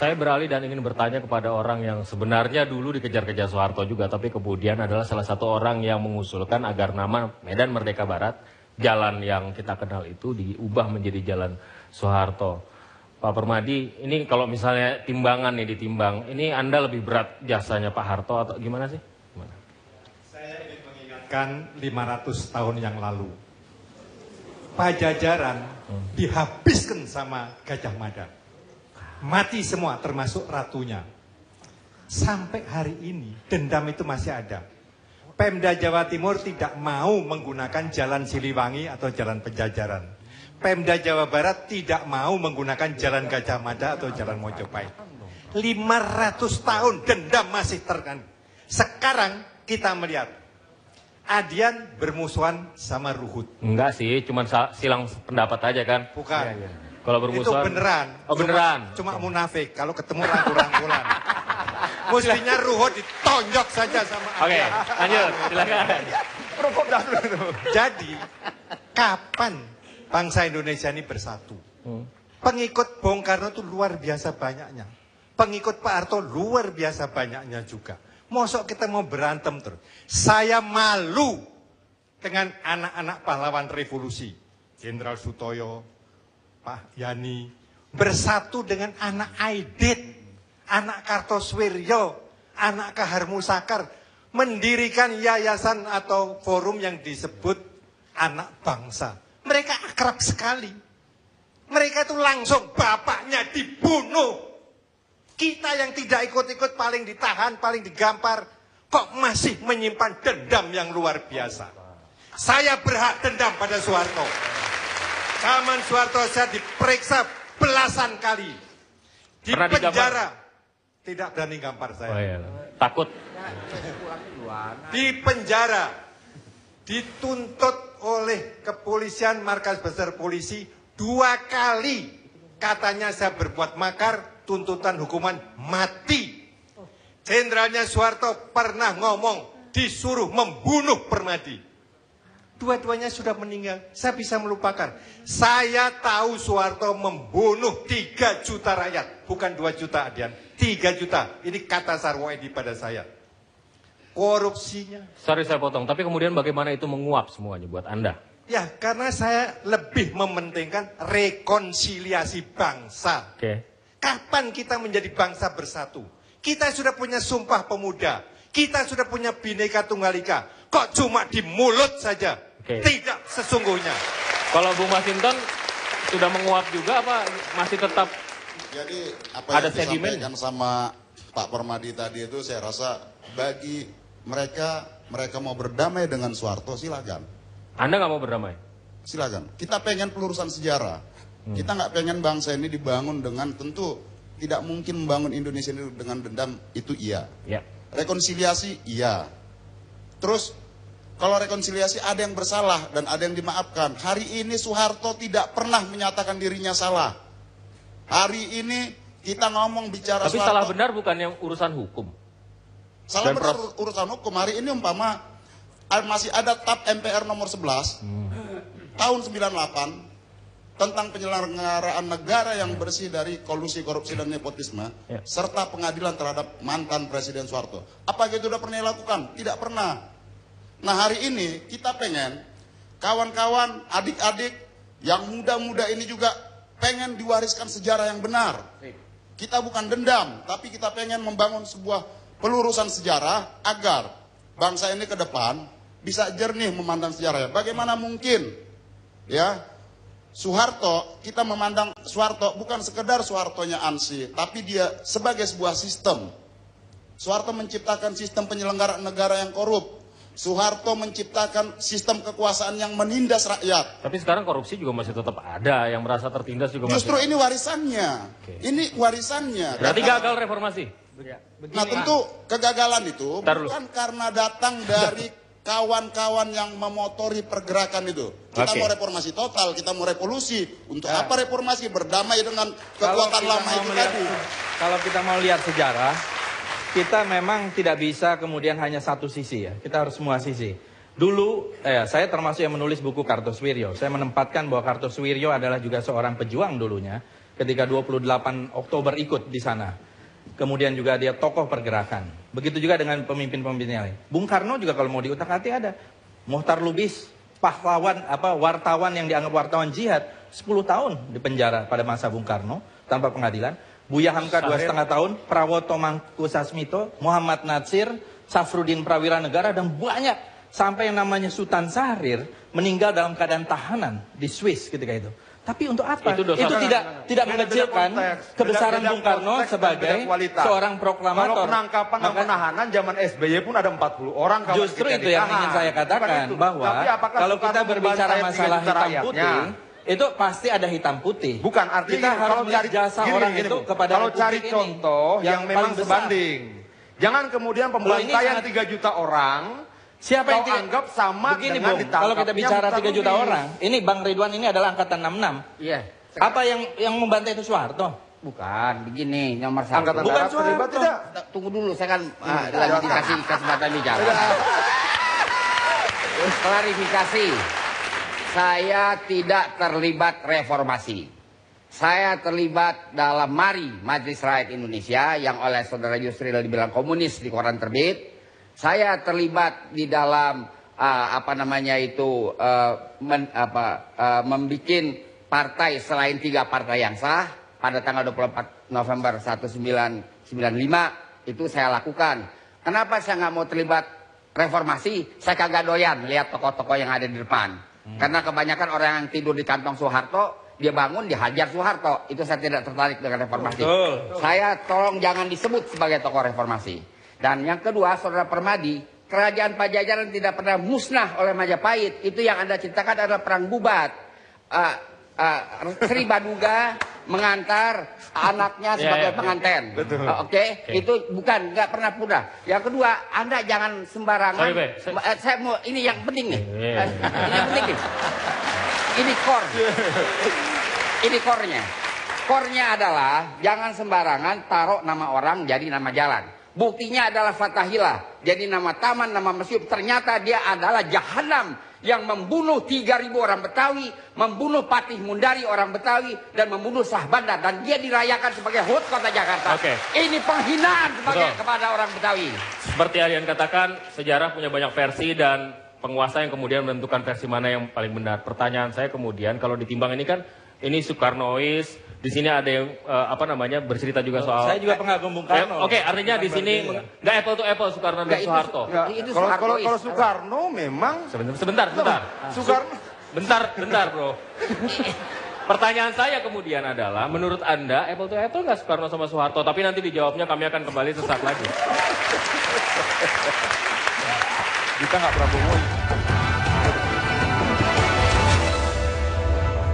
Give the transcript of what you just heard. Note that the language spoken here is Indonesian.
Saya beralih dan ingin bertanya kepada orang yang sebenarnya dulu dikejar-kejar Soeharto juga, tapi kemudian adalah salah satu orang yang mengusulkan agar nama Medan Merdeka Barat, jalan yang kita kenal itu diubah menjadi Jalan Soeharto. Pak Permadi, ini kalau misalnya timbangan nih ditimbang, ini Anda lebih berat jasanya Pak Harto atau gimana sih? Gimana? Saya ingin mengingatkan 500 tahun yang lalu. Pajajaran dihabiskan sama Gajah Mada. Mati semua termasuk ratunya. Sampai hari ini dendam itu masih ada. Pemda Jawa Timur tidak mau menggunakan jalan Siliwangi atau jalan Penjajaran. Pemda Jawa Barat tidak mau menggunakan jalan Gajah Mada atau jalan Mojopahit. 500 tahun dendam masih terkan. Sekarang kita melihat Adian bermusuhan sama Ruhut. Enggak sih, cuma silang pendapat aja kan? Bukan. Ya. Kalau bermusuhan. Itu beneran. Oh beneran. Cuma munafik. Kalau ketemu rangkul-rangkulan. Mestinya Ruhut ditonjok saja sama Adian. Oke, lanjut. Silakan. Jadi, kapan bangsa Indonesia ini bersatu? Pengikut Bung Karno itu luar biasa banyaknya. Pengikut Pak Harto luar biasa banyaknya juga. Mosok kita mau berantem terus. Saya malu dengan anak-anak pahlawan revolusi. Jenderal Sutoyo, Pak Yani, bersatu dengan anak Aidit, anak Kartosuwiryo, anak Kahar Musakar, mendirikan yayasan atau forum yang disebut anak bangsa. Mereka akrab sekali. Mereka itu langsung bapaknya dibunuh. Kita yang tidak ikut-ikut paling ditahan, paling digampar. Kok masih menyimpan dendam yang luar biasa. Saya berhak dendam pada Soeharto. Zaman Soeharto saya diperiksa belasan kali. Di penjara. Tidak berani gampar saya. Oh, iya. Takut. Di penjara. Dituntut oleh kepolisian markas besar polisi 2 kali. Katanya saya berbuat makar, tuntutan hukuman mati. Jenderalnya Soeharto pernah ngomong disuruh membunuh Permadi. Dua-duanya sudah meninggal. Saya bisa melupakan. Saya tahu Soeharto membunuh 3 juta rakyat. Bukan 2 juta, Adian. 3 juta. Ini kata Sarwoedi pada saya. Korupsinya. Sorry saya potong, tapi kemudian bagaimana itu menguap semuanya buat Anda? Ya, karena saya lebih mementingkan rekonsiliasi bangsa. Oke. Kapan kita menjadi bangsa bersatu? Kita sudah punya Sumpah Pemuda. Kita sudah punya Bhinneka Tunggal Ika. Kok cuma di mulut saja? Oke. Tidak sesungguhnya. Kalau Bung Masinton sudah menguap juga apa masih tetap Jadi apa ada yang sedimen? disampaikan sama Pak Permadi tadi itu saya rasa bagi mereka mau berdamai dengan Soeharto silakan. Anda nggak mau berdamai? Silakan. Kita pengen pelurusan sejarah. Kita nggak pengen bangsa ini dibangun dengan tentu tidak mungkin membangun Indonesia ini dengan dendam itu iya. Ya. Rekonsiliasi iya. Terus kalau rekonsiliasi ada yang bersalah dan ada yang dimaafkan. Hari ini Soeharto tidak pernah menyatakan dirinya salah. Hari ini kita ngomong bicara Tapi Soeharto. salah benar bukan yang urusan hukum. Salah Dan benar urusan hukum. Hari ini umpama masih ada TAP MPR nomor 11 tahun 98 tentang penyelenggaraan negara yang bersih dari kolusi, korupsi dan nepotisme serta pengadilan terhadap mantan Presiden Soeharto. Apa itu sudah pernah dilakukan? Tidak pernah. Nah hari ini kita pengen kawan-kawan, adik-adik yang muda-muda ini juga pengen diwariskan sejarah yang benar. Kita bukan dendam, tapi kita pengen membangun sebuah pelurusan sejarah agar bangsa ini ke depan bisa jernih memandang sejarahnya. Bagaimana mungkin ya Soeharto, kita memandang Soeharto bukan sekedar Soehartonya Ansyi, tapi dia sebagai sebuah sistem. Soeharto menciptakan sistem penyelenggaraan negara yang korup. Soeharto menciptakan sistem kekuasaan yang menindas rakyat. Tapi sekarang korupsi juga masih tetap ada, yang merasa tertindas juga Justru masih. ini warisannya. Oke. Ini warisannya. Berarti gagal reformasi. Nah tentu kegagalan itu Ntar dulu. bukan karena datang dari kawan-kawan yang memotori pergerakan itu. Kita Oke. mau reformasi total, kita mau revolusi. Untuk apa reformasi? Berdamai dengan kekuatan lama itu tadi. Kalau kita mau lihat sejarah, kita memang tidak bisa kemudian hanya satu sisi ya. Kita harus semua sisi. Dulu, saya termasuk yang menulis buku Kartosuwiryo. Saya menempatkan bahwa Kartosuwiryo adalah juga seorang pejuang dulunya. ketika 28 Oktober ikut di sana. Kemudian juga dia tokoh pergerakan. Begitu juga dengan pemimpin-pemimpin lain. Bung Karno juga kalau mau diutak-atik ada. Muhtar Lubis, pahlawan wartawan yang dianggap wartawan jihad, 10 tahun di penjara pada masa Bung Karno tanpa pengadilan. Buya Hamka 2,5 tahun, Prawoto Mangkusasmito, Muhammad Natsir, Safruddin Prawira Negara, dan banyak. Sampai yang namanya Sultan Syahrir meninggal dalam keadaan tahanan di Swiss ketika itu. Tapi untuk apa? Itu tidak mengecilkan kebesaran Bung Karno sebagai seorang proklamator. Kalau penangkapan dan penahanan zaman SBY pun ada 40 orang. Justru itu yang ingin saya katakan, bahwa kalau kita berbicara masalah hitam putih, itu pasti ada hitam putih. Bukan, artinya kita harus melihat jasa orang itu kepada kalau cari contoh yang memang sebanding. Jangan kemudian pembantaian 3 juta orang siapa yang anggap sama begini, dengan Bung, kalau kita bicara 3 juta orang, ini Bang Ridwan ini adalah angkatan 66. Iya. Apa yang membantai itu Soeharto? Bukan, begini, nomor 1. Angkatan Bukan darat terlibat Soeharto. tidak? Tunggu dulu, saya kan lagi dikasih kesempatan bicara. Klarifikasi. Saya tidak terlibat reformasi. Saya terlibat dalam Majelis Rakyat Indonesia yang oleh saudara Yusril dibilang komunis di koran terbit. Saya terlibat di dalam membikin partai selain 3 partai yang sah pada tanggal 24 November 1995 itu saya lakukan. Kenapa saya nggak mau terlibat reformasi? Saya kagak doyan lihat tokoh-tokoh yang ada di depan. Karena kebanyakan orang yang tidur di kantong Soeharto, dia bangun dihajar Soeharto. Itu saya tidak tertarik dengan reformasi. Saya tolong jangan disebut sebagai tokoh reformasi. Dan yang kedua, Saudara Permadi, kerajaan Pajajaran tidak pernah musnah oleh Majapahit. Itu yang Anda ceritakan adalah perang bubat. Sri Baduga mengantar anaknya sebagai pengantin. Oke? Itu bukan, nggak pernah punah. Yang kedua, Anda jangan sembarangan. Saya mau, ini yang penting nih. Ini yang penting nih. Ini core. Ini core-nya. Core-nya adalah jangan sembarangan taruh nama orang jadi nama jalan. Buktinya adalah Fathahillah. Jadi nama taman, nama museum, ternyata dia adalah Jahanam yang membunuh 3.000 orang Betawi, membunuh Patih Mundari orang Betawi, dan membunuh Shah Bandar. Dan dia dirayakan sebagai HUT Kota Jakarta. Ini penghinaan kepada orang Betawi. Seperti Aryan katakan, sejarah punya banyak versi dan penguasa yang kemudian menentukan versi mana yang paling benar. Pertanyaan saya kemudian, kalau ditimbang ini kan, ini Soekarnois, di sini ada yang bercerita juga soal. Saya juga pengagum Bung Karno. Oke, artinya di sini nggak apple to apple Soekarno dan Soeharto. Kalau Soekarno memang sebentar. Soekarno. Bentar, bro. Pertanyaan saya kemudian adalah, menurut Anda apple to apple nggak Soekarno sama Soeharto? Tapi nanti dijawabnya kami akan kembali sesaat lagi. Kita nggak Prabowo.